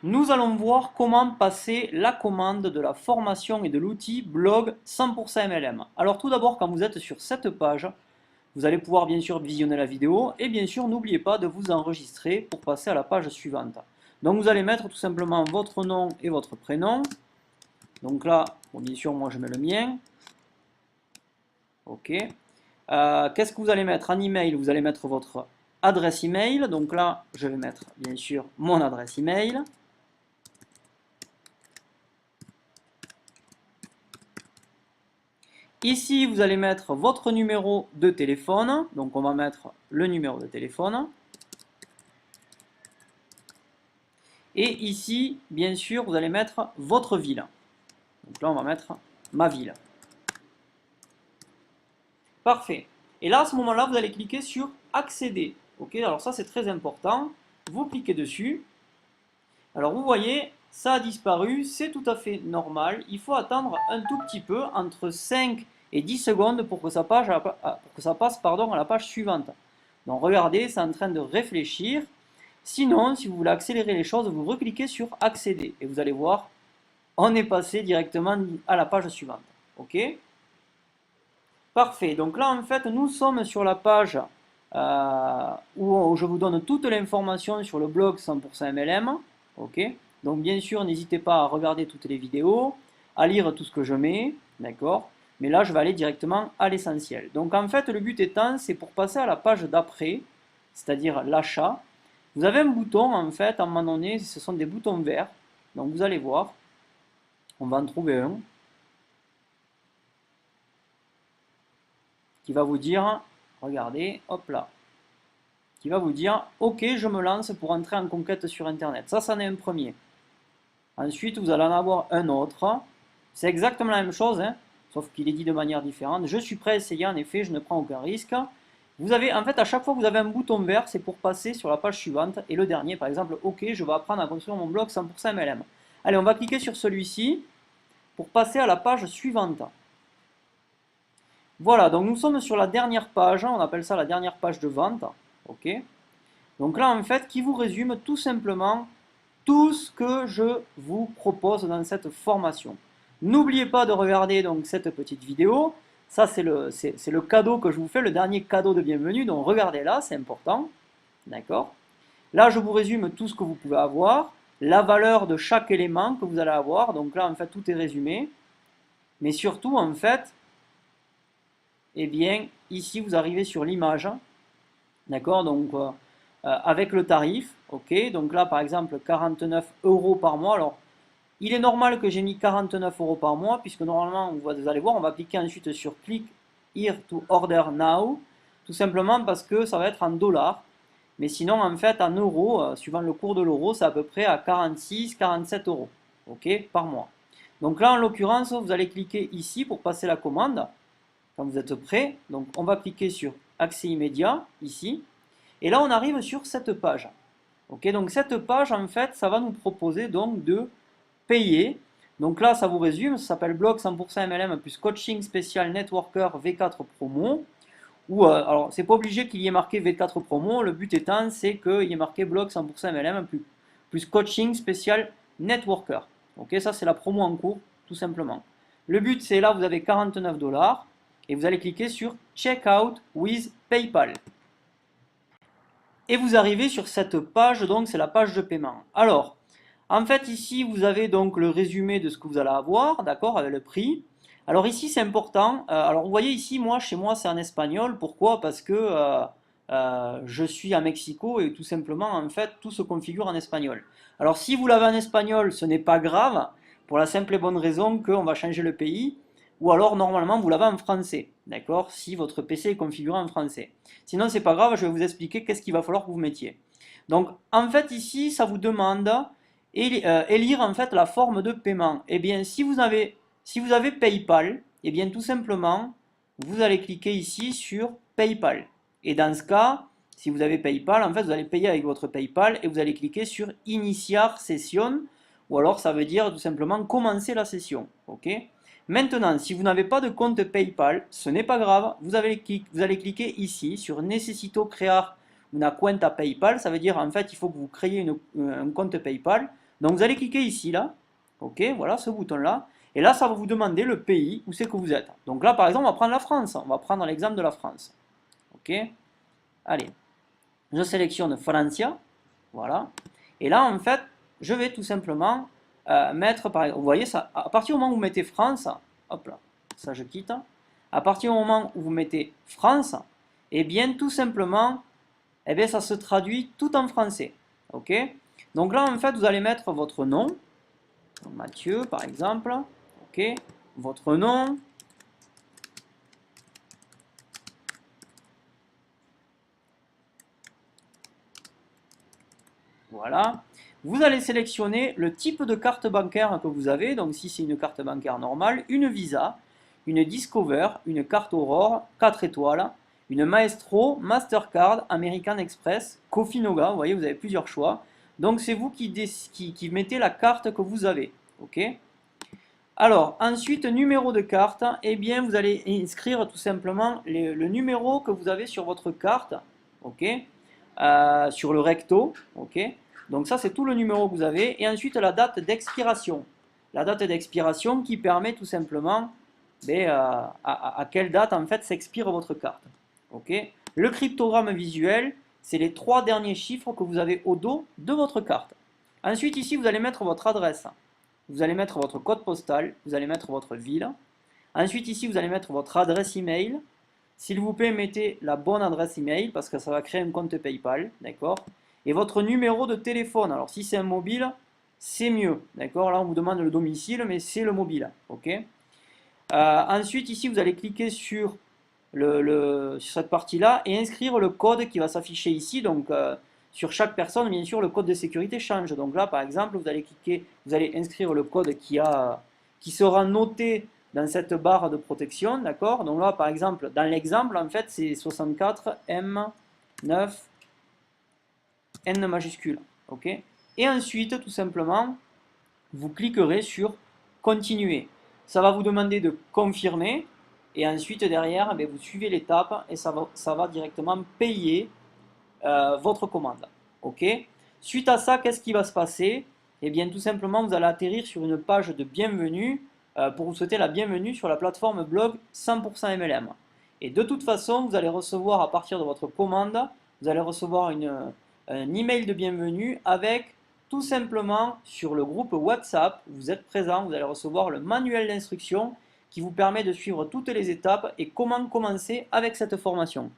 Nous allons voir comment passer la commande de la formation et de l'outil blog 100% MLM. Alors tout d'abord, quand vous êtes sur cette page, vous allez pouvoir bien sûr visionner la vidéo et bien sûr n'oubliez pas de vous enregistrer pour passer à la page suivante. Donc vous allez mettre tout simplement votre nom et votre prénom. Donc là, bon, bien sûr moi je mets le mien. Ok. Qu'est-ce que vous allez mettre en email? Vous allez mettre votre adresse email. Donc là, je vais mettre bien sûr mon adresse email. Ici, vous allez mettre votre numéro de téléphone. Donc, on va mettre le numéro de téléphone. Et ici, bien sûr, vous allez mettre votre ville. Donc là, on va mettre ma ville. Parfait. Et là, à ce moment-là, vous allez cliquer sur accéder. Ok, alors ça, c'est très important. Vous cliquez dessus. Alors, vous voyez, ça a disparu. C'est tout à fait normal. Il faut attendre un tout petit peu, entre 5 et 10 secondes pour que ça passe, à la page suivante. Donc regardez, c'est en train de réfléchir. Sinon, si vous voulez accélérer les choses, vous recliquez sur accéder et vous allez voir, on est passé directement à la page suivante. Ok? Parfait. Donc là, en fait, nous sommes sur la page où je vous donne toute l'information sur le blog 100% MLM. Ok? Donc bien sûr, n'hésitez pas à regarder toutes les vidéos, à lire tout ce que je mets, d'accord? Mais là, je vais aller directement à l'essentiel. Donc en fait, le but étant, c'est pour passer à la page d'après, c'est-à-dire l'achat. Vous avez un bouton, en fait, à un moment donné, ce sont des boutons verts. Donc vous allez voir, on va en trouver un qui va vous dire, regardez, hop là, qui va vous dire, ok, je me lance pour entrer en conquête sur Internet. Ça, c'en est un premier. Ensuite, vous allez en avoir un autre. C'est exactement la même chose, hein, sauf qu'il est dit de manière différente. Je suis prêt à essayer, en effet, je ne prends aucun risque. Vous avez, en fait, à chaque fois que vous avez un bouton vert, c'est pour passer sur la page suivante. Et le dernier, par exemple, ok, je vais apprendre à construire mon blog 100% MLM. Allez, on va cliquer sur celui-ci pour passer à la page suivante. Voilà, donc nous sommes sur la dernière page, on appelle ça la dernière page de vente. Ok. Donc là, en fait, qui vous résume tout simplement tout ce que je vous propose dans cette formation. N'oubliez pas de regarder donc cette petite vidéo. Ça, c'est le cadeau que je vous fais, le dernier cadeau de bienvenue. Donc regardez là, c'est important. D'accord? Là, je vous résume tout ce que vous pouvez avoir, la valeur de chaque élément que vous allez avoir. Donc là, en fait, tout est résumé. Mais surtout, en fait, eh bien, ici, vous arrivez sur l'image. D'accord? Donc, avec le tarif. Ok? Donc là, par exemple, 49 euros par mois. Alors, il est normal que j'ai mis 49 euros par mois, puisque normalement, vous allez voir, on va cliquer ensuite sur Click here to order now, tout simplement parce que ça va être en dollars. Mais sinon, en fait, en euros, suivant le cours de l'euro, c'est à peu près à 46-47 euros, ok, par mois. Donc là, en l'occurrence, vous allez cliquer ici pour passer la commande, quand vous êtes prêt. Donc, on va cliquer sur Accès immédiat, ici. Et là, on arrive sur cette page. Ok, donc cette page, en fait, ça va nous proposer donc de payer. Donc là, ça vous résume, ça s'appelle Blog 100% MLM plus coaching spécial networker V4 promo. Ou alors, c'est pas obligé qu'il y ait marqué V4 promo. Le but étant, c'est qu'il y ait marqué Blog 100% MLM plus coaching spécial networker. Ok, ça c'est la promo en cours, tout simplement. Le but, c'est là, vous avez 49 dollars et vous allez cliquer sur Checkout with PayPal. Et vous arrivez sur cette page, donc c'est la page de paiement. Alors, en fait, ici, vous avez donc le résumé de ce que vous allez avoir, d'accord, avec le prix. Alors ici, c'est important. Alors, vous voyez ici, moi, chez moi, c'est en espagnol. Pourquoi? Parce que je suis à Mexico et tout simplement, en fait, tout se configure en espagnol. Alors, si vous l'avez en espagnol, ce n'est pas grave, pour la simple et bonne raison qu'on va changer le pays. Ou alors, normalement, vous l'avez en français, d'accord, si votre PC est configuré en français. Sinon, c'est pas grave, je vais vous expliquer qu'est-ce qu'il va falloir que vous mettiez. Donc, en fait, ici, ça vous demande élire en fait la forme de paiement. Eh bien, si vous avez PayPal, eh bien, tout simplement, vous allez cliquer ici sur PayPal. Et dans ce cas, si vous avez PayPal, en fait, vous allez payer avec votre PayPal et vous allez cliquer sur Initiar session, ou alors ça veut dire tout simplement commencer la session. Ok? Maintenant, si vous n'avez pas de compte PayPal, ce n'est pas grave, vous allez cliquer ici sur Necesito crear una cuenta PayPal, ça veut dire en fait il faut que vous créiez un compte PayPal. Donc vous allez cliquer ici, là, ok, voilà ce bouton-là, et là ça va vous demander le pays où c'est que vous êtes. Donc là par exemple on va prendre la France, on va prendre l'exemple de la France. Ok, allez, je sélectionne Francia, voilà, et là en fait je vais tout simplement mettre, par exemple, vous voyez ça, à partir du moment où vous mettez France, hop là, ça je quitte, à partir du moment où vous mettez France, et bien tout simplement, eh bien, ça se traduit tout en français. Ok. Donc là, en fait, vous allez mettre votre nom, Mathieu par exemple. Ok. Votre nom. Voilà. Vous allez sélectionner le type de carte bancaire que vous avez. Donc si c'est une carte bancaire normale, une Visa, une Discover, une carte Aurore, 4 étoiles, une Maestro, Mastercard, American Express, Cofinoga. Vous voyez, vous avez plusieurs choix. Donc c'est vous qui mettez la carte que vous avez. Ok. Alors, ensuite, numéro de carte, eh bien, vous allez inscrire tout simplement le numéro que vous avez sur votre carte, ok, sur le recto, ok. Donc ça, c'est tout le numéro que vous avez. Et ensuite, la date d'expiration. La date d'expiration qui permet tout simplement à quelle date, en fait, s'expire votre carte, ok. Le cryptogramme visuel, c'est les 3 derniers chiffres que vous avez au dos de votre carte. Ensuite, ici, vous allez mettre votre adresse. Vous allez mettre votre code postal, vous allez mettre votre ville. Ensuite, ici, vous allez mettre votre adresse email. S'il vous plaît, mettez la bonne adresse email parce que ça va créer un compte PayPal, d'accord? Et votre numéro de téléphone. Alors, si c'est un mobile, c'est mieux, d'accord? Là, on vous demande le domicile, mais c'est le mobile, ok? Ensuite, ici, vous allez cliquer sur sur cette partie-là et inscrire le code qui va s'afficher ici. Donc, sur chaque personne, bien sûr, le code de sécurité change. Donc là, par exemple, vous allez cliquer, vous allez inscrire le code qui sera noté dans cette barre de protection, d'accord? Donc là, par exemple, dans l'exemple, en fait, c'est 64M9N majuscule, ok? Et ensuite, tout simplement, vous cliquerez sur continuer. Ça va vous demander de confirmer et ensuite derrière, vous suivez l'étape et ça va directement payer votre commande. Ok. Suite à ça, qu'est-ce qui va se passer? Eh bien, tout simplement, vous allez atterrir sur une page de bienvenue pour vous souhaiter la bienvenue sur la plateforme blog 100% MLM. Et de toute façon, vous allez recevoir à partir de votre commande, vous allez recevoir un email de bienvenue avec tout simplement sur le groupe WhatsApp, vous êtes présent, vous allez recevoir le manuel d'instruction qui vous permet de suivre toutes les étapes et comment commencer avec cette formation.